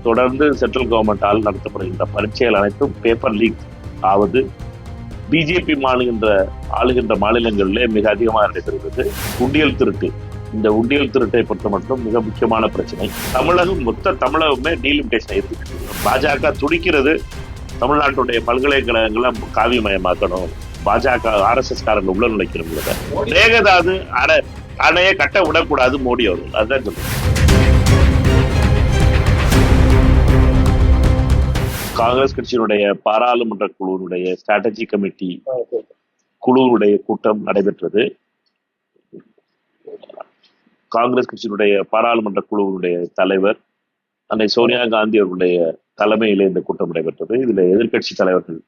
தொடர்ந்து சென்ட்ரல் கவர்மெண்டால் நடத்தப்படுகின்ற பரீட்சைகள் அனைத்தும் பேப்பர் லீக் ஆவது பிஜேபி ஆளுகின்ற மாநிலங்களிலே மிக அதிகமாக நடைபெறுகிறது. உண்டியல் திருட்டு, இந்த உண்டியல் திருட்டை பொறுத்த மட்டும் மிக முக்கியமான பிரச்சனை. தமிழகமே டீலிமிட்டேஷன் ஏற்பட்டு பாஜக துடிக்கிறது. தமிழ்நாட்டுடைய பல்கலைக்கழகங்களை காவியமயமாக்கணும், பாஜக RSS காரங்க உள்ள நுழைக்கணும், மேகதாது அணையை கட்ட விடக்கூடாது மோடி அவர்கள். அதுதான் சொல்லுங்க. காங்கிரஸ் கட்சியினுடைய பாராளுமன்ற குழுவினுடைய ஸ்ட்ராட்டஜி கமிட்டி குழுவினுடைய கூட்டம் நடைபெற்றது. காங்கிரஸ் கட்சியினுடைய பாராளுமன்ற குழுவினுடைய தலைவர் அன்னை சோனியா காந்தி அவர்களுடைய தலைமையிலே இந்த கூட்டம் நடைபெற்றது. இதுல எதிர்கட்சி தலைவர்கள்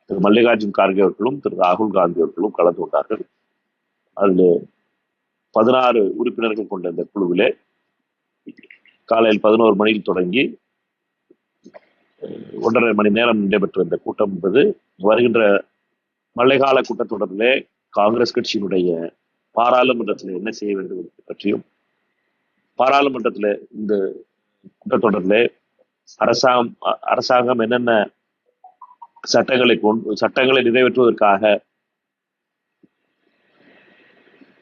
திரு மல்லிகார்ஜுன் கார்கே அவர்களும் திரு ராகுல் காந்தி அவர்களும் கலந்து கொண்டார்கள். அதில் 16 உறுப்பினர்கள் கொண்ட இந்த குழுவிலே காலையில் 11 மணியில் தொடங்கி 1.5 மணி நேரம் நடைபெற்ற இந்த கூட்டம் என்பது வருகின்ற மழைக்கால கூட்டத்தொடரிலே காங்கிரஸ் கட்சியினுடைய பாராளுமன்றத்தில் என்ன செய்ய வேண்டும் என்பது பற்றியும், பாராளுமன்றத்தில் இந்த கூட்டத்தொடரிலே அரசாங்கம் என்னென்ன சட்டங்களை நிறைவேற்றுவதற்காக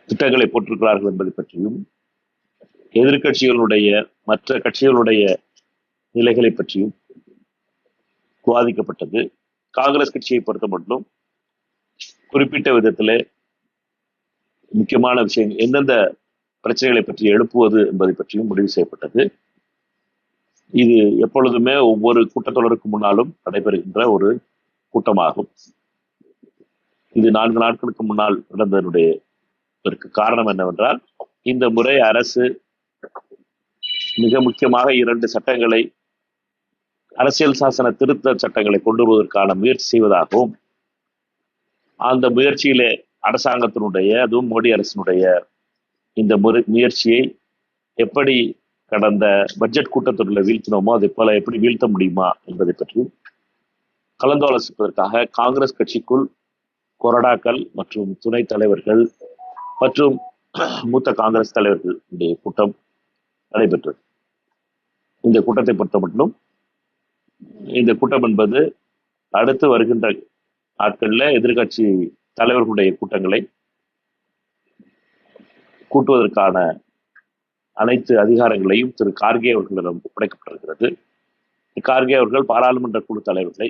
திட்டங்களை போட்டிருக்கிறார்கள் என்பதை பற்றியும், எதிர்கட்சிகளுடைய மற்ற கட்சிகளுடைய நிலைகளை பற்றியும் விவாதிக்கப்பட்டது. காங்கிரஸ் கட்சியை பொறுத்த மட்டும் குறிப்பிட்ட விதத்திலே முக்கியமான விஷயம் எந்தெந்த பிரச்சனைகளை பற்றி எழுப்புவது என்பதை பற்றியும் முடிவு செய்யப்பட்டது. இது எப்பொழுதுமே ஒவ்வொரு கூட்டத்தொடருக்கு முன்னாலும் நடைபெறுகின்ற ஒரு கூட்டமாகும். இது 4 நாட்களுக்கு முன்னால் நடந்ததனுடைய காரணம் என்னவென்றால், இந்த முறை அரசு மிக முக்கியமாக 2 சட்டங்களை, அரசியல் சாசன திருத்த சட்டங்களை கொண்டு வருவதற்கான முயற்சி செய்வதாகவும், அந்த முயற்சியிலே அரசாங்கத்தினுடைய, அதுவும் மோடி அரசினுடைய இந்த முயற்சியை எப்படி கடந்த பட்ஜெட் கூட்டத்தொடரில் வீழ்த்தினோமோ அதை போல எப்படி வீழ்த்த முடியுமா என்பதை பற்றி கலந்தாலோசிப்பதற்காக காங்கிரஸ் கட்சிக்குள் கொறடாக்கள் மற்றும் துணைத் தலைவர்கள் மற்றும் மூத்த காங்கிரஸ் தலைவர்களுடைய கூட்டம் நடைபெற்றது. இந்த கூட்டத்தை பொறுத்த மட்டும் இந்த கூட்டம் என்பது அடுத்து வருகின்ற நாட்களில் எதிர்கட்சி தலைவர்களுடைய கூட்டங்களை கூட்டுவதற்கான அனைத்து அதிகாரங்களையும் திரு கார்கே அவர்களிடம் ஒப்படைக்கப்பட்டிருக்கிறது. கார்கே அவர்கள் பாராளுமன்ற குழு தலைவர்களை,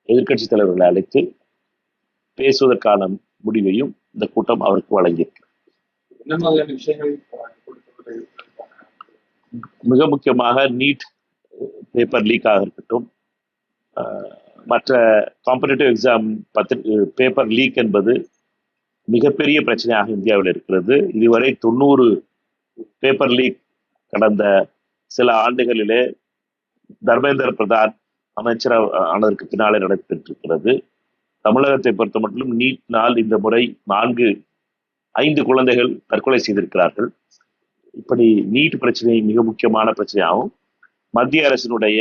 எதிர்கட்சி தலைவர்களை அழைத்து பேசுவதற்கான முடிவையும் இந்த கூட்டம் அவருக்கு வழங்கியிருக்கிறது. மிக முக்கியமாக நீட் பேப்பர் லீக்காக இருக்கட்டும், மற்ற காம்படிட்டிவ் எக்ஸாம் பேப்பர் லீக் என்பது மிகப்பெரிய பிரச்சனையாக இந்தியாவில் இருக்கிறது. இதுவரை 90 பேப்பர் லீக் கடந்த சில ஆண்டுகளிலே தர்மேந்திர பிரதான் அமைச்சர் ஆனதற்கு பின்னாலே நடைபெற்றிருக்கிறது. தமிழகத்தை பொறுத்த மட்டும் நீட்னால் இந்த முறை 5 குழந்தைகள் தற்கொலை செய்திருக்கிறார்கள். இப்படி நீட் பிரச்சனை மிக முக்கியமான பிரச்சனையாகும். மத்திய அரசினுடைய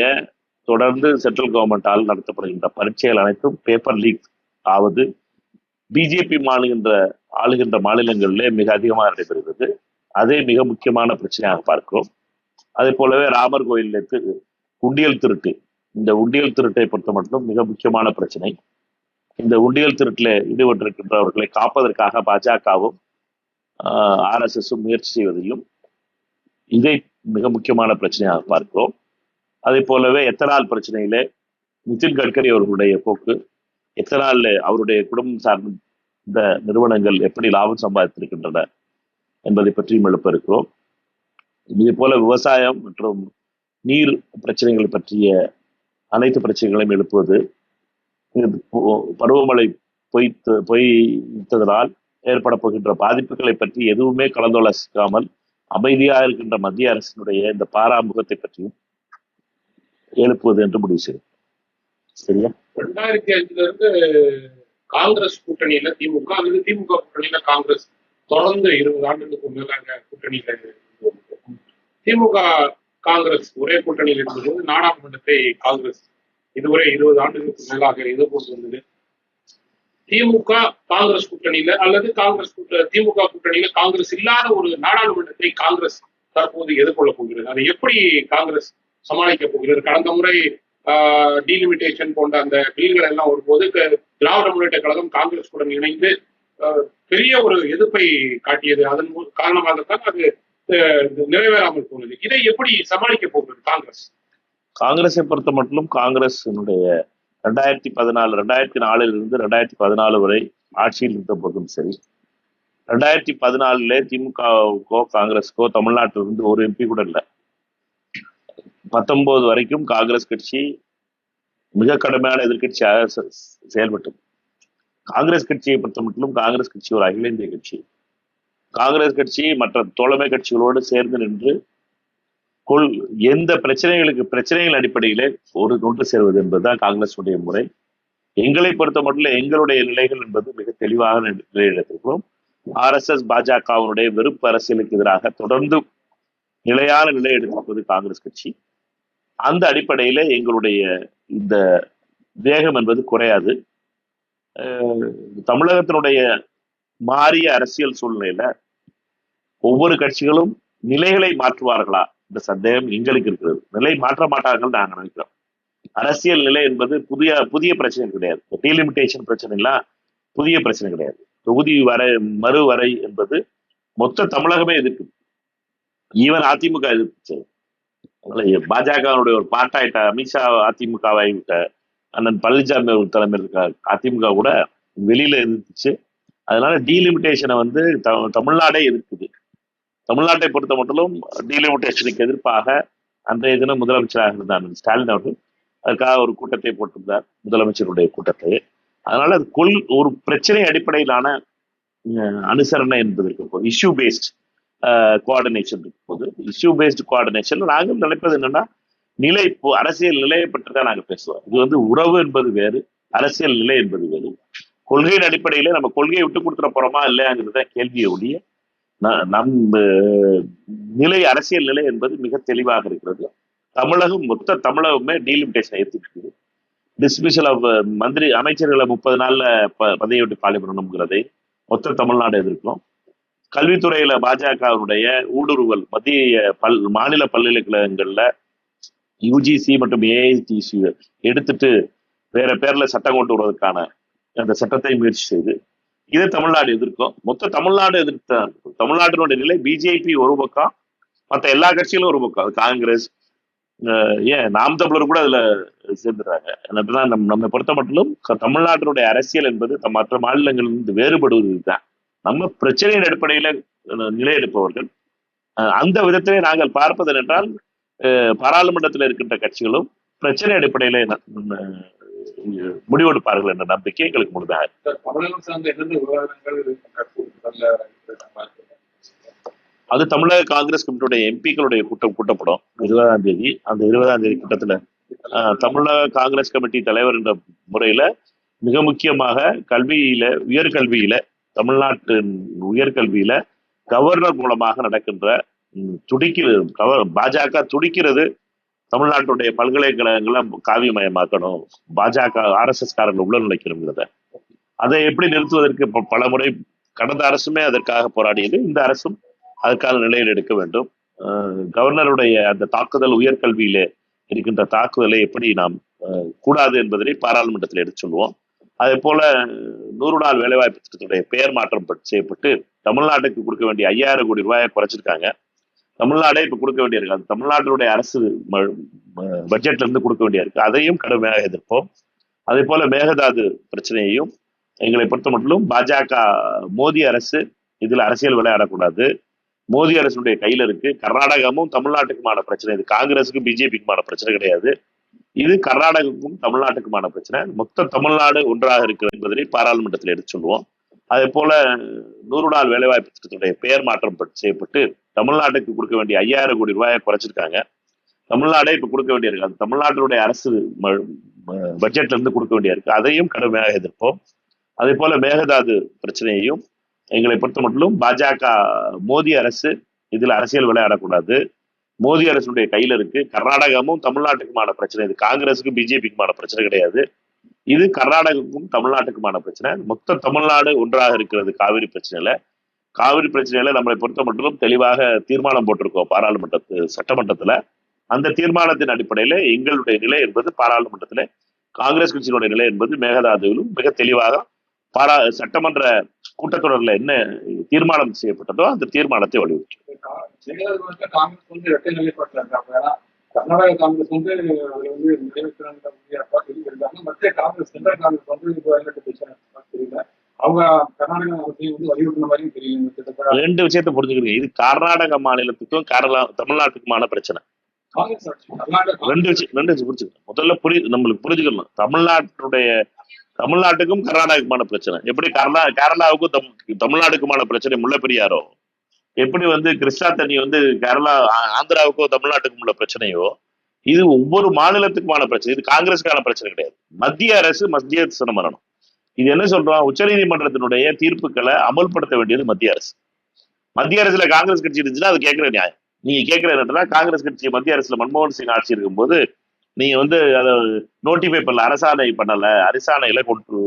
தொடர்ந்து சென்ட்ரல் கவர்மெண்டால் நடத்தப்படுகின்ற பரீட்சைகள் அனைத்தும் பேப்பர் லீக் ஆவது பிஜேபி ஆளுகின்ற மாநிலங்களிலே மிக அதிகமாக நடைபெறுகிறது. அதே மிக முக்கியமான பிரச்சனையாக பார்க்கிறோம். அதே போலவே ராமர் கோயிலுக்கு உண்டியல் திருட்டு, இந்த உண்டியல் திருட்டை பொறுத்த மட்டும் மிக முக்கியமான பிரச்சனை. இந்த உண்டியல் திருட்டில் ஈடுபட்டிருக்கின்றவர்களை காப்பதற்காக பாஜகவும் RSSம் முயற்சி செய்வதையும் இதை மிக முக்கியமான பிரச்சனையாக பார்க்கிறோம். அதே போலவே எத்தனால் பிரச்சனையிலே நிதின் கட்கரி அவர்களுடைய போக்கு, எத்தனால் அவருடைய குடும்பம் சார்ந்த நிறுவனங்கள் எப்படி லாபம் சம்பாதித்திருக்கின்றன என்பதை பற்றியும் எழுப்ப இருக்கிறோம். இதே போல விவசாயம் மற்றும் நீர் பிரச்சனைகள் பற்றிய அனைத்து பிரச்சனைகளையும் எழுப்புவது, பருவமழை பொய்த்ததனால் ஏற்பட போகின்ற பாதிப்புகளை பற்றி எதுவுமே கலந்தாலோசிக்காமல் அமைதியாக இருக்கின்ற மத்திய அரசினுடைய இந்த பாராமுகத்தை பற்றியும் எழுப்புவது என்று முடிவு செய்யும். சரியா? 2005 இருந்து காங்கிரஸ் கூட்டணியில திமுக கூட்டணியில காங்கிரஸ் தொடர்ந்து 20 ஆண்டுகளுக்கு மேலாக கூட்டணியில திமுக காங்கிரஸ் ஒரே கூட்டணியில் இருந்தபோது நாடாளுமன்றத்தை காங்கிரஸ் இதுவரை 20 ஆண்டுகளுக்கு மேலாக எதிர்கொண்டு வந்தது. திமுக காங்கிரஸ் கூட்டணியில அல்லது திமுக கூட்டணியில காங்கிரஸ் இல்லாத ஒரு நாடாளுமன்றத்தை காங்கிரஸ் தற்போது எதிர்கொள்ள போகிறது. அதை எப்படி காங்கிரஸ் சமாளிக்க போகிறது? கடந்த முறை டீலிமிட்டேஷன் போன்ற அந்த பில்கள் எல்லாம் வரும்போது திராவிட முன்னேற்ற கழகம் காங்கிரஸுடன் இணைந்து பெரிய ஒரு எதிர்ப்பை காட்டியது. அதன் காரணமாகத்தான் அது நிறைவேறாமல் போனது. இதை எப்படி சமாளிக்க போகிறது காங்கிரஸ்? காங்கிரஸை பொறுத்த மட்டும் காங்கிரஸினுடைய 2004 2014 வரை ஆட்சியில் இருந்த போதும் சரி, 2014 திமுகவுக்கோ காங்கிரஸுக்கோ தமிழ்நாட்டிலிருந்து ஒரு எம்பி கூட இல்லை. 19 வரைக்கும் காங்கிரஸ் கட்சி மிக கடுமையான எதிர்கட்சியாக செயல்பட்டது. காங்கிரஸ் கட்சியை பொறுத்த மட்டும் காங்கிரஸ் கட்சி ஒரு அகில இந்திய கட்சி. காங்கிரஸ் கட்சி மற்ற தோழமை கட்சிகளோடு சேர்ந்து நின்று எந்த பிரச்சனைகள் அடிப்படையிலே ஒன்று சேர்வது என்பதுதான் காங்கிரஸுடைய முறை. எங்களை பொறுத்த மட்டும் எங்களுடைய நிலைகள் என்பது மிக தெளிவாக நிலையிடத்திருக்கிறோம். RSS பாஜகவினுடைய வெறுப்பு அரசியலுக்கு எதிராக தொடர்ந்து நிலையான நிலை எடுத்திருப்பது காங்கிரஸ் கட்சி. அந்த அடிப்படையில எங்களுடைய இந்த வேகம் என்பது குறையாது. தமிழகத்தினுடைய மாறிய அரசியல் சூழ்நிலையில ஒவ்வொரு கட்சிகளும் நிலைகளை மாற்றுவார்களா என்ற சந்தேகம் எங்களுக்கு இருக்கிறது. நிலை மாற்ற மாட்டார்கள் நாங்கள் நினைக்கிறோம். அரசியல் நிலை என்பது புதிய பிரச்சனை கிடையாது. டீலிமிட்டேஷன் பிரச்சனை எல்லாம் புதிய பிரச்சனை கிடையாது. தொகுதி மறுவரை என்பது மொத்த தமிழகமே எதிர்க்குது. ஈவன் அதிமுக எதிர்த்து பாஜகவுடைய ஒரு பாட்டாயிட்ட அமித்ஷா அதிமுகவை விட்ட அண்ணன் பழனிசாமி தலைமையில் இருக்க அதிமுக கூட வெளியில எதிர்த்துச்சு. அதனால டீலிமிட்டேஷனை வந்து தமிழ்நாடே எதிர்க்குது. தமிழ்நாட்டை பொறுத்த மட்டும் டீலிமிட்டேஷனுக்கு எதிர்ப்பாக அன்றைய தினம் முதலமைச்சராக இருந்தார் ஸ்டாலின் அவர்கள் அதுக்காக ஒரு கூட்டத்தை போட்டிருந்தார், முதலமைச்சருடைய கூட்டத்தை. அதனால அது ஒரு பிரச்சனை அடிப்படையிலான அனுசரணை என்பது இருக்கும் போது இஷ்யூ பேஸ்ட் கோஆர்டினேஷன் இருக்கும் போது இஷ்யூ பேஸ்ட் கோஆர்டினேஷன் நாங்கள் நினைப்பது என்னன்னா அரசியல் நிலையை பற்றி தான் நாங்கள் பேசுவோம். இது வந்து உறவு என்பது வேறு, அரசியல் நிலை என்பது வேறு. கொள்கையின் அடிப்படையில நம்ம கொள்கையை விட்டு கொடுத்துட போறோமா இல்லையாங்கிறத கேள்வியை ஒழிய நம் நிலை அரசியல் நிலை என்பது மிக தெளிவாக இருக்கிறது. மொத்த தமிழகமே டீலிமிட்டேஷன் ஏற்றிருக்குது. டிஸ்மிஷல் ஆஃப் அமைச்சர்களை 30 நாள்ல பதவியை விட்டு காலி பண்ணணுங்கிறதை மொத்த தமிழ்நாடு எதிர்க்கும். கல்வித்துறையில பாஜகவுடைய ஊடுருவல் மத்திய மாநில பல்கலைக்கழகங்கள்ல UGC மற்றும் AITC எடுத்துட்டு வேற பேர்ல சட்டம் கொண்டு வருவதற்கான அந்த சட்டத்தை முயற்சி செய்து இதை தமிழ்நாடு எதிர்க்கும். மொத்த தமிழ்நாடு தமிழ்நாட்டினுடைய நிலை பிஜேபி ஒரு பக்கம், மற்ற எல்லா கட்சிகளும் ஒரு பக்கம். காங்கிரஸ் நாம் தமிழர் கூட அதுல சேர்ந்துடுறாங்க. நம்ம பொறுத்த மட்டும் தமிழ்நாட்டினுடைய அரசியல் என்பது மற்ற மாநிலங்களிலிருந்து வேறுபடுவது தான். நம்ம பிரச்சனையின் அடிப்படையில நிலை எடுப்பவர்கள். அந்த விதத்திலே நாங்கள் பார்ப்பது என்றால் பாராளுமன்றத்தில் இருக்கின்ற கட்சிகளும் பிரச்சனை அடிப்படையில முடிவெடுப்பார்கள் என்ற நம்பிக்கை எங்களுக்கு முழுதாக. அது தமிழக காங்கிரஸ் கமிட்டியுடைய எம்பிக்களுடைய கூட்டம் கூட்டப்படும் 20ஆம் தேதி. அந்த 20ஆம் தேதி கூட்டத்துல தமிழக காங்கிரஸ் கமிட்டி தலைவர் என்ற முறையில மிக முக்கியமாக உயர்கல்வியில தமிழ்நாட்டின் உயர்கல்வியில கவர்னர் மூலமாக நடக்கின்ற பாஜக துடிக்கிறது தமிழ்நாட்டுடைய பல்கலைக்கழகங்களை காவியமயமாக்கணும், பாஜக RSS காரர்கள் உள்ள நுழைக்கணுங்கிறத. அதை எப்படி நிறுத்துவதற்கு பல முறை கடந்த அரசுமே அதற்காக போராடியது. இந்த அரசும் அதற்கான நிலையில் எடுக்க வேண்டும். கவர்னருடைய அந்த தாக்குதல் உயர்கல்வியில இருக்கின்ற தாக்குதலை எப்படி நாம் கூடாது என்பதை பாராளுமன்றத்தில் எடுத்து சொல்லுவோம். அதே போல 100 நாள் வேலைவாய்ப்பு திட்டத்துடைய பெயர் மாற்றம் செய்யப்பட்டு தமிழ்நாட்டுக்கு கொடுக்க வேண்டிய 5000 கோடி ரூபாயை குறைச்சிருக்காங்க. தமிழ்நாடே இப்ப கொடுக்க வேண்டியிருக்கு. அது தமிழ்நாட்டினுடைய அரசு பட்ஜெட்ல இருந்து கொடுக்க வேண்டியிருக்கு. அதையும் கடுமையாக எதிர்ப்போம். அதே போல மேகதாது பிரச்சனையையும் எங்களை பொறுத்த மட்டும் பாஜக மோடி அரசு இதுல அரசியல் விளையாடக்கூடாது. மோடி அரசுடைய கையில இருக்கு. கர்நாடகமும் தமிழ்நாட்டுக்குமான பிரச்சனை. இது காங்கிரஸுக்கும் பிஜேபிக்குமான பிரச்சனை கிடையாது. இது கர்நாடகத்துக்கும் தமிழ்நாட்டுக்குமான பிரச்சனை. மொத்த தமிழ்நாடு ஒன்றாக இருக்கிறது என்பதை பாராளுமன்றத்தில் எடுத்து சொல்லுவோம். அதே போல 100 நாள் வேலைவாய்ப்பு திட்டத்துடைய பெயர் மாற்றம் செய்யப்பட்டு தமிழ்நாட்டுக்கு கொடுக்க வேண்டிய 5000 கோடி ரூபாயை குறைச்சிருக்காங்க. தமிழ்நாடே இப்ப கொடுக்க வேண்டியிருக்கு. அது தமிழ்நாட்டினுடைய அரசு பட்ஜெட்ல இருந்து கொடுக்க வேண்டியிருக்கு. அதையும் கடுமையாக எதிர்ப்போம். அதே போல மேகதாது பிரச்சனையையும் எங்களை பொறுத்த மட்டும் பாஜக மோடி அரசு இதுல அரசியல் விளையாடக்கூடாது. மோடி அரசுடைய கையில இருக்கு. கர்நாடகமும் தமிழ்நாட்டுக்குமான பிரச்சனை. இது காங்கிரஸுக்கும் பிஜேபிக்குமான பிரச்சனை கிடையாது. இது கர்நாடகத்துக்கும் தமிழ்நாட்டுக்குமான பிரச்சனை. மொத்த தமிழ்நாடு ஒன்றாக இருக்கிறது. காவிரி பிரச்சனையில நம்மளை பொறுத்த மட்டும் தெளிவாக தீர்மானம் போட்டிருக்கோம் பாராளுமன்றத்து சட்டமன்றத்துல. அந்த தீர்மானத்தின் அடிப்படையில எங்களுடைய நிலை என்பது பாராளுமன்றத்திலே காங்கிரஸ் கட்சியினுடைய நிலை என்பது மேகதாதுவிலும் மிக தெளிவாக சட்டமன்ற கூட்டத்தொடரில் என்ன தீர்மானம் செய்யப்பட்டதோ அந்த தீர்மானத்தை வலியுறுத்தி. காங்கிரஸ் வந்து இரட்டை நிலைப்பாட்டில் கர்நாடக காங்கிரஸ் வந்து நிறைவேற்றாங்க. மத்திய காங்கிரஸ் சென்ட்ரல் காங்கிரஸ் வந்து தெரியல. அவங்க கர்நாடக அரசையும் வந்து வலியுறுத்தின மாதிரியும் தெரியும். ரெண்டு விஷயத்தை புரிஞ்சுக்கிறீங்க. இது கர்நாடக மாநிலத்துக்கும் தமிழ்நாட்டுக்குமான பிரச்சனை. ரெண்டு விஷயம் புரிஞ்சுக்கணும். முதல்ல நம்மளுக்கு புரிஞ்சுக்கணும். தமிழ்நாட்டுக்கும் கர்நாடகாவுக்குமான பிரச்சனை எப்படி கேரளாவுக்கும் தமிழ்நாட்டுக்குமான பிரச்சனை முல்லைப்பெரியாரோ, எப்படி வந்து கிருஷ்ணா தண்ணி வந்து ஆந்திராவுக்கோ தமிழ்நாட்டுக்கும் உள்ள பிரச்சனையோ, இது ஒவ்வொரு மாநிலத்துக்குமான பிரச்சனை. இது காங்கிரஸுக்கான பிரச்சனை கிடையாது. மத்திய அரசு மத்தியஸ்தம் வரணும். இது என்ன சொல்றோம், உச்சநீதிமன்றத்தினுடைய தீர்ப்புகளை அமல்படுத்த வேண்டியது மத்திய அரசு. மத்திய அரசுல காங்கிரஸ் கட்சி இருந்துச்சுன்னா அது கேட்கிற நியாயம். நீங்க கேட்கிற என்னன்னா, காங்கிரஸ் கட்சி மத்திய அரசுல மன்மோகன் சிங் ஆட்சி இருக்கும்போது நீங்க வந்து அதை நோட்டிஃபை பண்ணல, அரசாணையில கொண்டு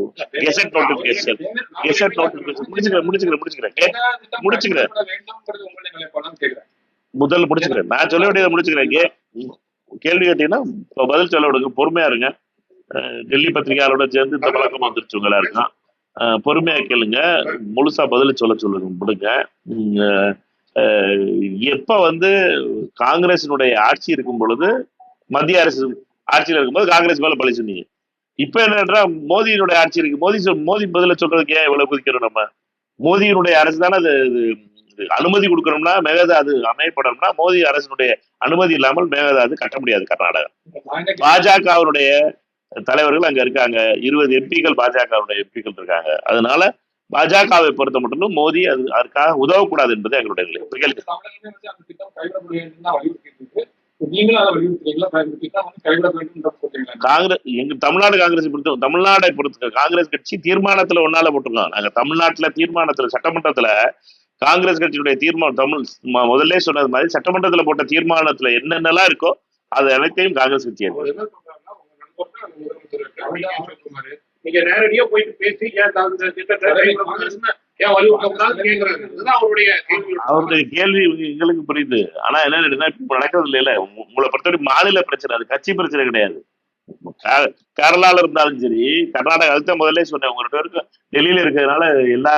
கெசட் நோட்டிபிகேஷன் முடிச்சுக்கிறேன் முதல்ல முடிச்சுக்கிறேன். நான் சொல்ல வேண்டியதை முடிச்சுக்கிறேன். கேள்வி கேட்டீங்கன்னா பதில் சொல்ல விடுங்க, பொறுமையா இருங்க. டெல்லி பத்திரிகையாளரோட சேர்ந்து இந்த பழக்கம் வந்துருச்சுங்களா இருக்கான். பொறுமையா கேளுங்க, முழுசா பதில் சொல்லுங்க விடுங்க. எப்ப வந்து காங்கிரசினுடைய ஆட்சி இருக்கும் பொழுது, மத்திய அரசு ஆட்சியில் இருக்கும்போது காங்கிரஸ் மேல பழி சொன்னீங்க. இப்ப என்னன்றா மோதியினுடைய ஆட்சி இருக்கு. மோதி பதில சொல்றதுக்கு ஏன் இவ்வளவு குதிக்கிறோம்? நம்ம மோதியினுடைய அரசு தானே அது அனுமதி கொடுக்கணும்னா, மேகதாது அமையப்படணும்னா மோடி அரசினுடைய அனுமதி இல்லாமல் மேகதாது கட்ட முடியாது. கர்நாடகா பாஜகவுடைய தலைவர்கள் அங்க இருக்காங்க, 20 எம்பிக்கள் பாஜகவுடைய எம்பிக்கள் இருக்காங்க. அதனால பாஜகவை பொறுத்த மட்டும் மோடி அதற்காக உதவக்கூடாது என்பது எங்களுடைய நிலை. காங்கிரஸ் எங்க தமிழ்நாடு தமிழ்நாடை பொறுத்த காங்கிரஸ் கட்சி தீர்மானத்துல ஒன்னால போட்டிருக்கோம். நாங்க தமிழ்நாட்டுல தீர்மானத்துல சட்டமன்றத்துல காங்கிரஸ் கட்சியுடைய தீர்மானம் முதல்ல சொன்னது மாதிரி சட்டமன்றத்துல போட்ட தீர்மானத்துல என்னென்னலாம் இருக்கோ அது அனைத்தையும் காங்கிரஸ் கட்சி நீங்க நேரடியா போயிட்டு பேசி அவருடைய கேள்வி எங்களுக்கு புரியுது. ஆனா என்ன இப்ப நடக்கிறது இல்லையில, உங்களை பொறுத்தவரை மாநில பிரச்சனை, அது கட்சி பிரச்சனை கிடையாது. கேரளால இருந்தாலும் சரி, கர்நாடகா அதுதான் முதல்ல சொன்னேன். உங்க 2 பேருக்கு டெல்லியில இருக்கிறதுனால எல்லா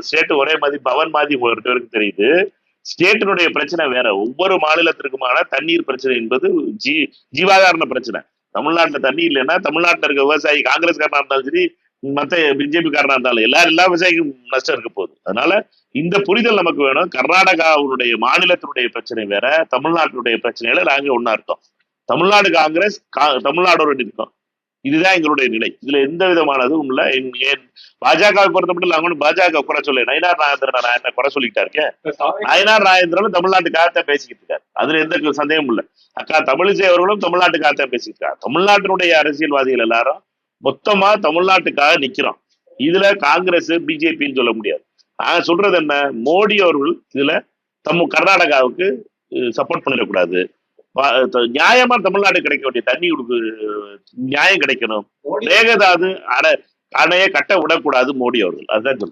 ஸ்டேட்டும் ஒரே மாதிரி பவன் மாதிரி உங்க 2 பேருக்கு தெரியுது. ஸ்டேட்டினுடைய பிரச்சனை வேற. ஒவ்வொரு மாநிலத்திற்குமான தண்ணீர் பிரச்சனை என்பது ஜீவாதாரண பிரச்சனை. தமிழ்நாட்டுல தண்ணி இல்லைன்னா தமிழ்நாட்டுல இருக்க விவசாயி காங்கிரஸ்காரனா இருந்தாலும் சரி, மத்த பிஜேபி காரனா இருந்தாலும் எல்லா விவசாயிக்கும் நஷ்டம் இருக்க போகுது. அதனால இந்த புரிதல் நமக்கு வேணும். கர்நாடகாவுடைய மாநிலத்தினுடைய பிரச்சனை வேற, தமிழ்நாட்டினுடைய பிரச்சனையில நாங்க ஒன்னா இருக்கோம். தமிழ்நாடு காங்கிரஸ் தமிழ்நாடோட நிற்கும். இதுதான் எங்களுடைய நிலை. இதுல எந்த விதமானதும் இல்ல. பாஜகவை பொறுத்த மட்டும் நாங்க பாஜக குறை சொல்ல நயினார் நாகேந்திரன் நான் என்ன குறை சொல்லிக்கிட்டா இருக்கேன். நயினார் நாகேந்திரன் தமிழ்நாட்டுக்காகத்தான் பேசிக்கிட்டு இருக்காரு. அதுல எந்த சந்தேகமும் இல்ல. அக்கா தமிழிசை அவர்களும் தமிழ்நாட்டுக்காகத்தான் பேசிக்கிட்டு இருக்காரு. தமிழ்நாட்டினுடைய அரசியல்வாதிகள் எல்லாரும் மொத்தமா தமிழ்நாட்டுக்காக நிக்கிறோம். இதுல காங்கிரஸ் பிஜேபின்னு சொல்ல முடியாது. நான் சொல்றது என்ன, மோடி அவர்கள் இதுல கர்நாடகாவுக்கு சப்போர்ட் பண்ணிடக்கூடாது. நியாயமா தமிழ்நாடு கிடைக்க வேண்டிய தண்ணி நியாயம் கிடைக்கணும். மேகதாது அணையை கட்ட விடக்கூடாது மோடி அவர்கள். அதுதான் சொல்றது.